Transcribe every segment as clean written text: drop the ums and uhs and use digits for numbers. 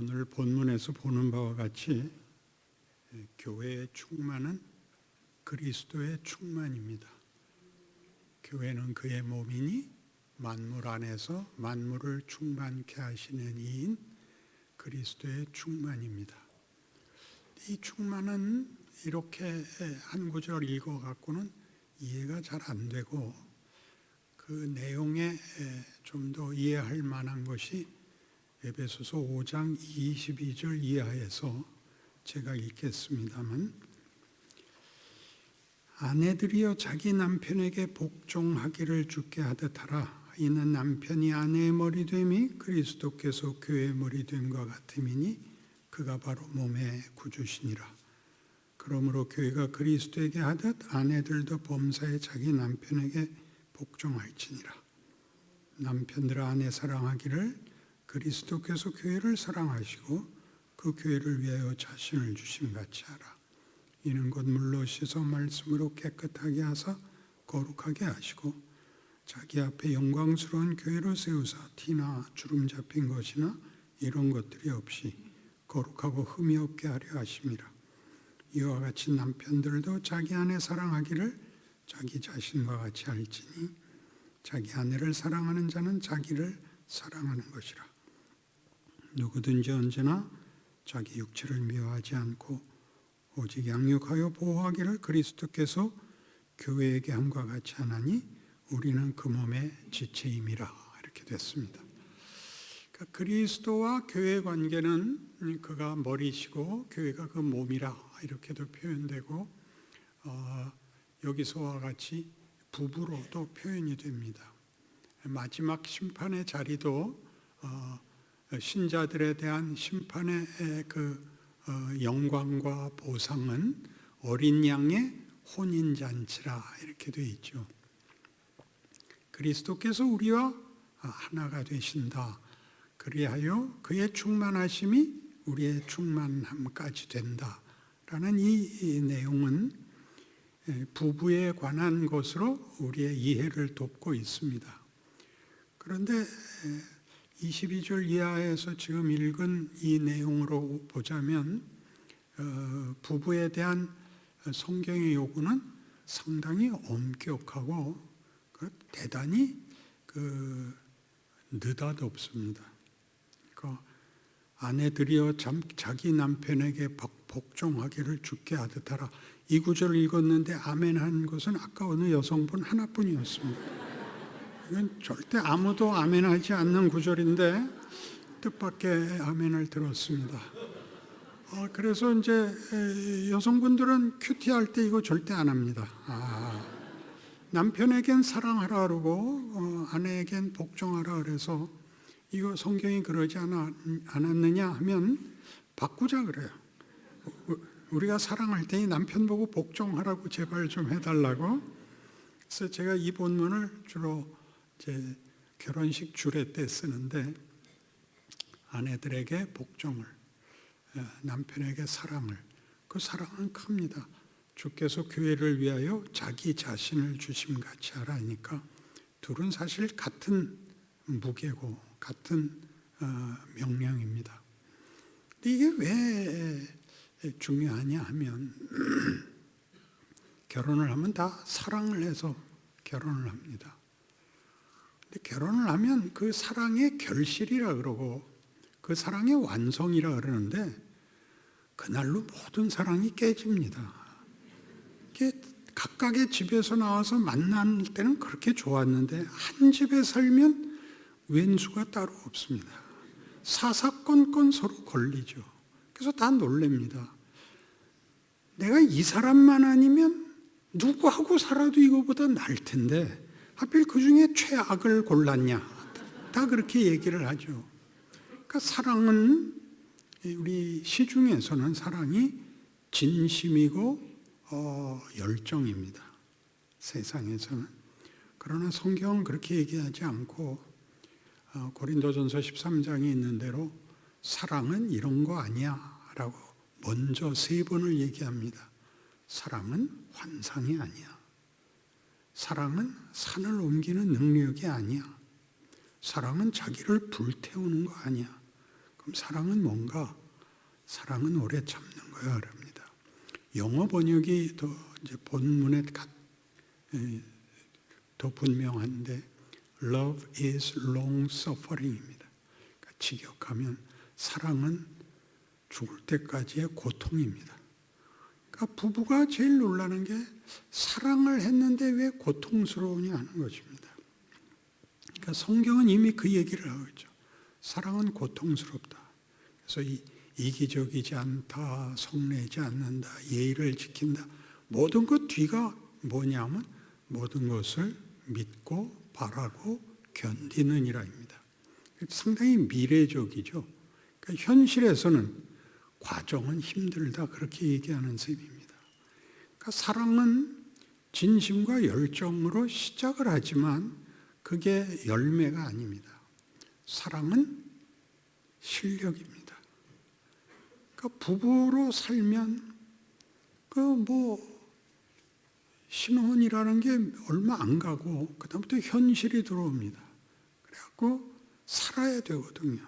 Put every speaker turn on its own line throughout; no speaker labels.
오늘 본문에서 보는 바와 같이 교회의 충만은 그리스도의 충만입니다. 교회는 그의 몸이니 만물 안에서 만물을 충만케 하시는 이인 그리스도의 충만입니다. 이 충만은 이렇게 한 구절 읽어갖고는 이해가 잘 안 되고 그 내용에 좀 더 이해할 만한 것이 에베소서 5장 22절 이하에서 제가 읽겠습니다만, 아내들이여 자기 남편에게 복종하기를 주께 하듯 하라. 이는 남편이 아내의 머리됨이 그리스도께서 교회의 머리됨과 같음이니 그가 바로 몸의 구주시니라. 그러므로 교회가 그리스도에게 하듯 아내들도 범사에 자기 남편에게 복종할지니라. 남편들아 아내 사랑하기를 그리스도께서 교회를 사랑하시고 그 교회를 위하여 자신을 주심같이 하라. 이는 곧 물로 씻어 말씀으로 깨끗하게 하사 거룩하게 하시고 자기 앞에 영광스러운 교회를 세우사 티나 주름 잡힌 것이나 이런 것들이 없이 거룩하고 흠이 없게 하려 하심이라. 이와 같이 남편들도 자기 아내 사랑하기를 자기 자신과 같이 할지니 자기 아내를 사랑하는 자는 자기를 사랑하는 것이라. 누구든지 언제나 자기 육체를 미워하지 않고 오직 양육하여 보호하기를 그리스도께서 교회에게 함과 같이 하나니 우리는 그 몸의 지체임이라. 이렇게 됐습니다. 그러니까 그리스도와 교회의 관계는 그가 머리시고 교회가 그 몸이라 이렇게도 표현되고 여기서와 같이 부부로도 표현이 됩니다. 마지막 심판의 자리도 신자들에 대한 심판의 그 영광과 보상은 어린 양의 혼인잔치라 이렇게 되어 있죠. 그리스도께서 우리와 하나가 되신다. 그리하여 그의 충만하심이 우리의 충만함까지 된다라는 이 내용은 부부에 관한 것으로 우리의 이해를 돕고 있습니다. 그런데 22절 이하에서 지금 읽은 이 내용으로 보자면 부부에 대한 성경의 요구는 상당히 엄격하고 대단히 느닷없습니다. 그러니까 아내들이여 자기 남편에게 복종하기를 주께 하듯 하라. 이 구절을 읽었는데 아멘 한 것은 아까 어느 여성분 하나뿐이었습니다. 이건 절대 아무도 아멘하지 않는 구절인데 뜻밖의 아멘을 들었습니다. 그래서 이제 여성분들은 큐티할 때 이거 절대 안 합니다. 남편에겐 사랑하라 그러고 아내에겐 복종하라 그래서 이거 성경이 그러지 않았느냐 하면 바꾸자 그래요. 우리가 사랑할 때니 남편 보고 복종하라고 제발 좀 해달라고. 그래서 제가 이 본문을 주로 이제 결혼식 주례 때 쓰는데, 아내들에게 복종을, 남편에게 사랑을, 그 사랑은 큽니다. 주께서 교회를 위하여 자기 자신을 주심같이 하라 하니까 둘은 사실 같은 무게고 같은 명령입니다. 근데 이게 왜 중요하냐 하면 결혼을 하면 다 사랑을 해서 결혼을 합니다. 근데 결혼을 하면 그 사랑의 결실이라 그러고 그 사랑의 완성이라 그러는데 그날로 모든 사랑이 깨집니다. 이게 각각의 집에서 나와서 만날 때는 그렇게 좋았는데 한 집에 살면 왼수가 따로 없습니다. 사사건건 서로 걸리죠. 그래서 다 놀랍니다. 내가 이 사람만 아니면 누구하고 살아도 이거보다 나을 텐데 하필 그 중에 최악을 골랐냐. 다 그렇게 얘기를 하죠. 그러니까 사랑은, 우리 시중에서는 사랑이 진심이고 열정입니다. 세상에서는. 그러나 성경은 그렇게 얘기하지 않고 고린도전서 13장에 있는 대로 사랑은 이런 거 아니야 라고 먼저 3번을 얘기합니다. 사랑은 환상이 아니야. 사랑은 산을 옮기는 능력이 아니야. 사랑은 자기를 불태우는 거 아니야. 그럼 사랑은 뭔가? 사랑은 오래 참는 거야, 그럽니다. 영어 번역이 더 이제 본문에 더 분명한데, Love is long suffering입니다. 그러니까 직역하면 사랑은 죽을 때까지의 고통입니다. 그러니까 부부가 제일 놀라는 게 사랑을 했는데 왜 고통스러우냐 하는 것입니다. 그러니까 성경은 이미 그 얘기를 하고 있죠. 사랑은 고통스럽다. 그래서 이기적이지 않다, 성내지 않는다, 예의를 지킨다. 모든 것 뒤가 뭐냐면 모든 것을 믿고 바라고 견디는 이라입니다. 상당히 미래적이죠. 그러니까 현실에서는 과정은 힘들다 그렇게 얘기하는 셈입니다. 그러니까 사랑은 진심과 열정으로 시작을 하지만 그게 열매가 아닙니다. 사랑은 실력입니다. 그러니까 부부로 살면 신혼이라는 게 얼마 안 가고 그다음부터 현실이 들어옵니다. 그래갖고 살아야 되거든요.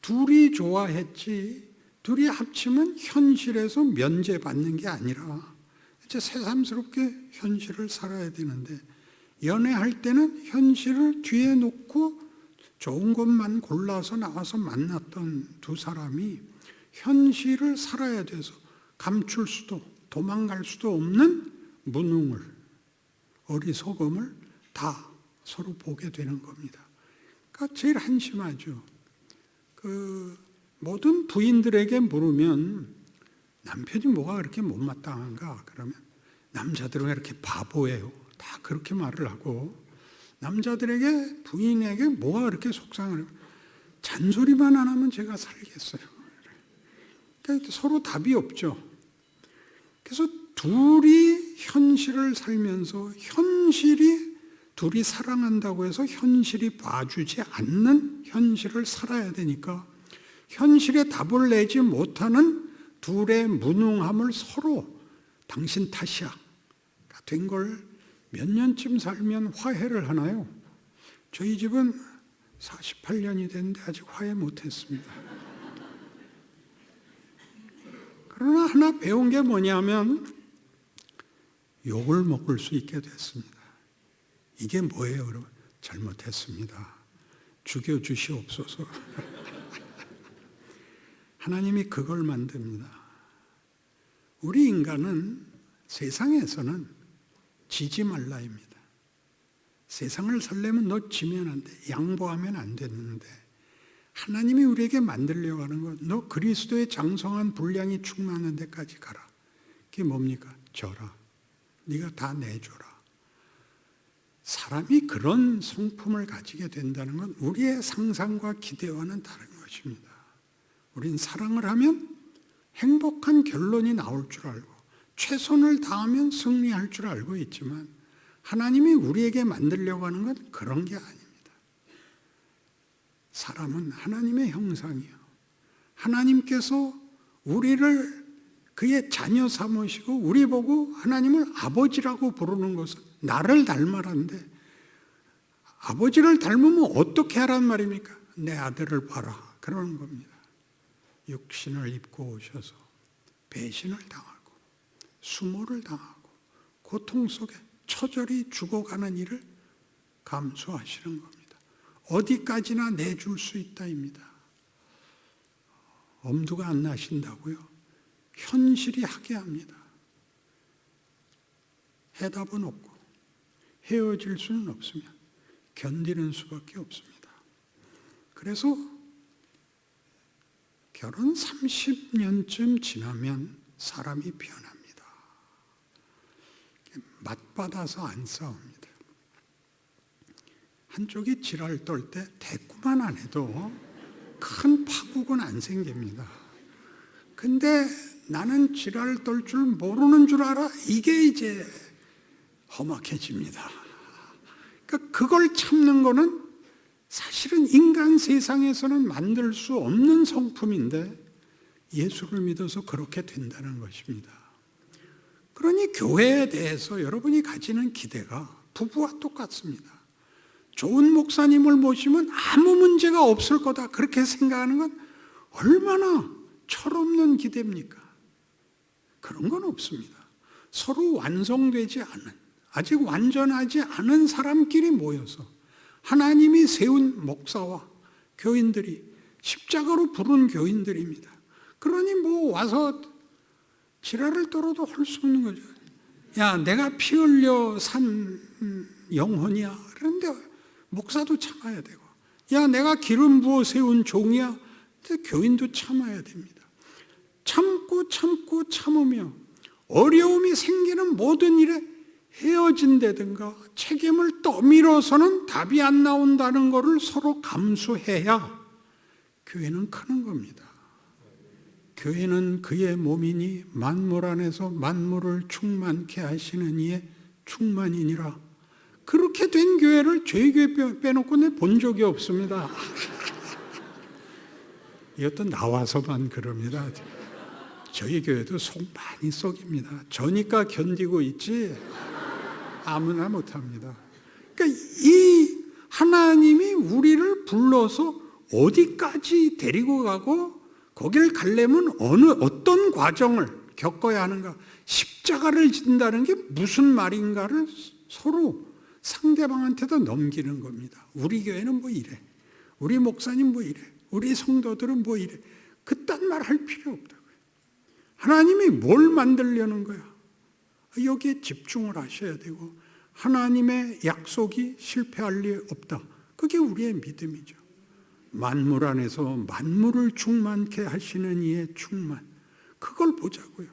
둘이 좋아했지 둘이 합치면 현실에서 면제받는 게 아니라 이제 새삼스럽게 현실을 살아야 되는데 연애할 때는 현실을 뒤에 놓고 좋은 것만 골라서 나와서 만났던 두 사람이 현실을 살아야 돼서 감출 수도 도망갈 수도 없는 무능을 어리석음을 다 서로 보게 되는 겁니다. 그러니까 제일 한심하죠. 모든 부인들에게 물으면 남편이 뭐가 그렇게 못마땅한가? 그러면 남자들은 왜 이렇게 바보예요? 다 그렇게 말을 하고 남자들에게 부인에게 뭐가 그렇게 속상해요? 잔소리만 안 하면 제가 살겠어요. 그러니까 서로 답이 없죠. 그래서 둘이 현실을 살면서 현실이 둘이 사랑한다고 해서 현실이 봐주지 않는 현실을 살아야 되니까 현실에 답을 내지 못하는 둘의 무능함을 서로 당신 탓이야 된 걸 몇 년쯤 살면 화해를 하나요? 저희 집은 48년이 됐는데 아직 화해 못했습니다. 그러나 하나 배운 게 뭐냐면 욕을 먹을 수 있게 됐습니다. 이게 뭐예요? 그러면 잘못했습니다. 죽여주시옵소서. 하나님이 그걸 만듭니다. 우리 인간은 세상에서는 지지 말라입니다. 세상을 살려면 너 지면 안 돼. 양보하면 안 되는데 하나님이 우리에게 만들려고 하는 건 너 그리스도의 장성한 분량이 충만한 데까지 가라. 그게 뭡니까? 줘라. 네가 다 내줘라. 사람이 그런 성품을 가지게 된다는 건 우리의 상상과 기대와는 다른 것입니다. 우린 사랑을 하면 행복한 결론이 나올 줄 알고 최선을 다하면 승리할 줄 알고 있지만 하나님이 우리에게 만들려고 하는 건 그런 게 아닙니다. 사람은 하나님의 형상이요. 하나님께서 우리를 그의 자녀 삼으시고 우리 보고 하나님을 아버지라고 부르는 것은 나를 닮아라는데 아버지를 닮으면 어떻게 하란 말입니까? 내 아들을 봐라. 그러는 겁니다. 육신을 입고 오셔서 배신을 당하고 수모를 당하고 고통 속에 처절히 죽어가는 일을 감수하시는 겁니다. 어디까지나 내줄 수 있다입니다. 엄두가 안 나신다고요? 현실이 하게 합니다. 해답은 없고 헤어질 수는 없으면 견디는 수밖에 없습니다. 그래서 결혼 30년쯤 지나면 사람이 변합니다. 맞받아서 안 싸웁니다. 한쪽이 지랄 떨 때 대꾸만 안 해도 큰 파국은 안 생깁니다. 근데 나는 지랄 떨 줄 모르는 줄 알아? 이게 이제 험악해집니다. 그러니까 그걸 참는 거는 사실은 인간 세상에서는 만들 수 없는 성품인데 예수를 믿어서 그렇게 된다는 것입니다. 그러니 교회에 대해서 여러분이 가지는 기대가 부부와 똑같습니다. 좋은 목사님을 모시면 아무 문제가 없을 거다 그렇게 생각하는 건 얼마나 철없는 기대입니까? 그런 건 없습니다. 서로 완성되지 않은, 아직 완전하지 않은 사람끼리 모여서 하나님이 세운 목사와 교인들이 십자가로 부른 교인들입니다. 그러니 뭐 와서 지랄을 떨어도 할 수 없는 거죠. 야, 내가 피 흘려 산 영혼이야. 그런데 목사도 참아야 되고, 야, 내가 기름 부어 세운 종이야. 근데 교인도 참아야 됩니다. 참고 참으며 어려움이 생기는 모든 일에 헤어진다든가 책임을 떠밀어서는 답이 안 나온다는 것을 서로 감수해야 교회는 크는 겁니다. 교회는 그의 몸이니 만물 안에서 만물을 충만케 하시는 이의 충만이니라. 그렇게 된 교회를 저희 교회 빼놓고 내 본 적이 없습니다. 이것도 나와서만 그럽니다. 저희 교회도 속 많이 썩입니다. 저니까 견디고 있지 아무나 못합니다. 그러니까 이 하나님이 우리를 불러서 어디까지 데리고 가고 거길 가려면 어떤 과정을 겪어야 하는가, 십자가를 진다는 게 무슨 말인가를 서로 상대방한테도 넘기는 겁니다. 우리 교회는 뭐 이래, 우리 목사님 뭐 이래, 우리 성도들은 뭐 이래, 그딴 말 할 필요 없다고요. 하나님이 뭘 만들려는 거야? 여기에 집중을 하셔야 되고, 하나님의 약속이 실패할 리 없다. 그게 우리의 믿음이죠. 만물 안에서 만물을 충만케 하시는 이의 충만, 그걸 보자고요.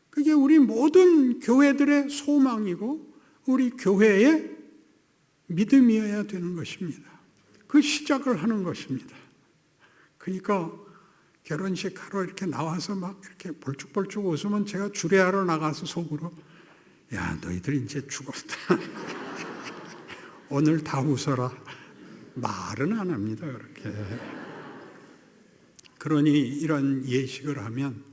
그게 우리 모든 교회들의 소망이고 우리 교회의 믿음이어야 되는 것입니다. 그 시작을 하는 것입니다. 그러니까 결혼식 하러 이렇게 나와서 막 이렇게 벌쭉벌쭉 웃으면 제가 주례하러 나가서 속으로, 야, 너희들 이제 죽었다. 오늘 다 웃어라. 말은 안 합니다, 그렇게. 그러니 이런 예식을 하면,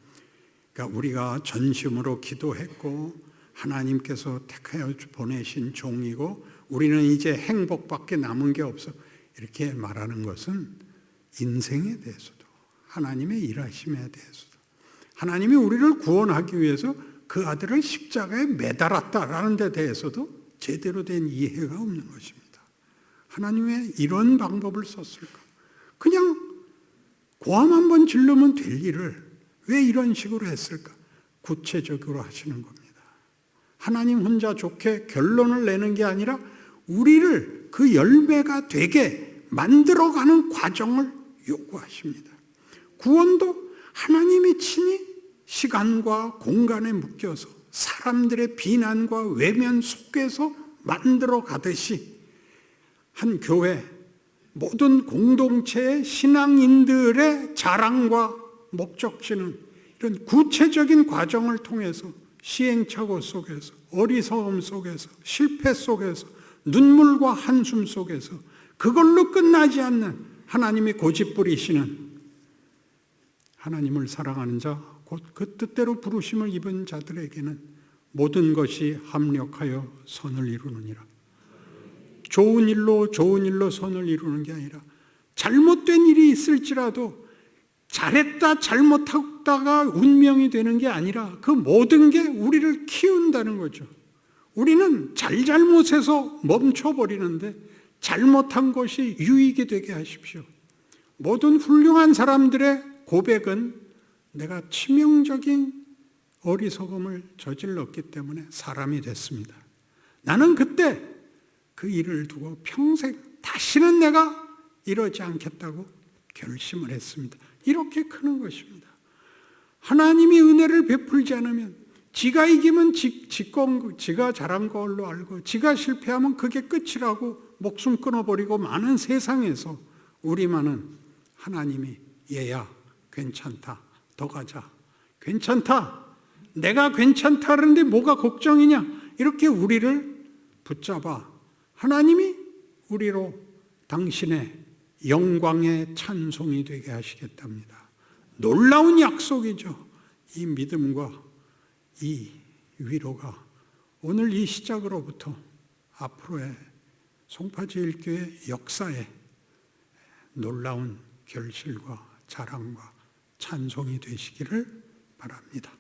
그러니까 우리가 전심으로 기도했고 하나님께서 택하여 보내신 종이고 우리는 이제 행복밖에 남은 게 없어, 이렇게 말하는 것은 인생에 대해서도 하나님의 일하심에 대해서도, 하나님이 우리를 구원하기 위해서 그 아들을 십자가에 매달았다라는 데 대해서도 제대로 된 이해가 없는 것입니다. 하나님 왜 이런 방법을 썼을까? 그냥 고함 한번 지르면 될 일을 왜 이런 식으로 했을까? 구체적으로 하시는 겁니다. 하나님 혼자 좋게 결론을 내는 게 아니라 우리를 그 열매가 되게 만들어가는 과정을 요구하십니다. 구원도 하나님이 친히 시간과 공간에 묶여서 사람들의 비난과 외면 속에서 만들어 가듯이 한 교회, 모든 공동체의 신앙인들의 자랑과 목적지는 이런 구체적인 과정을 통해서 시행착오 속에서, 어리석음 속에서, 실패 속에서, 눈물과 한숨 속에서 그걸로 끝나지 않는 하나님이 고집부리시는, 하나님을 사랑하는 자, 곧 그 뜻대로 부르심을 입은 자들에게는 모든 것이 합력하여 선을 이루느니라. 좋은 일로 선을 이루는 게 아니라 잘못된 일이 있을지라도 잘했다 잘못했다가 운명이 되는 게 아니라 그 모든 게 우리를 키운다는 거죠. 우리는 잘못해서 멈춰버리는데 잘못한 것이 유익이 되게 하십시오. 모든 훌륭한 사람들의 고백은 내가 치명적인 어리석음을 저질렀기 때문에 사람이 됐습니다. 나는 그때 그 일을 두고 평생 다시는 내가 이러지 않겠다고 결심을 했습니다. 이렇게 크는 것입니다. 하나님이 은혜를 베풀지 않으면 지가 이기면 지가 잘한 걸로 알고 지가 실패하면 그게 끝이라고 목숨 끊어버리고 많은 세상에서 우리만은 하나님이 얘야 괜찮다, 더 가자, 괜찮다, 내가 괜찮다 그러는데 뭐가 걱정이냐, 이렇게 우리를 붙잡아 하나님이 우리로 당신의 영광의 찬송이 되게 하시겠답니다. 놀라운 약속이죠. 이 믿음과 이 위로가 오늘 이 시작으로부터 앞으로의 송파제일교회 역사에 놀라운 결실과 자랑과 찬송이 되시기를 바랍니다.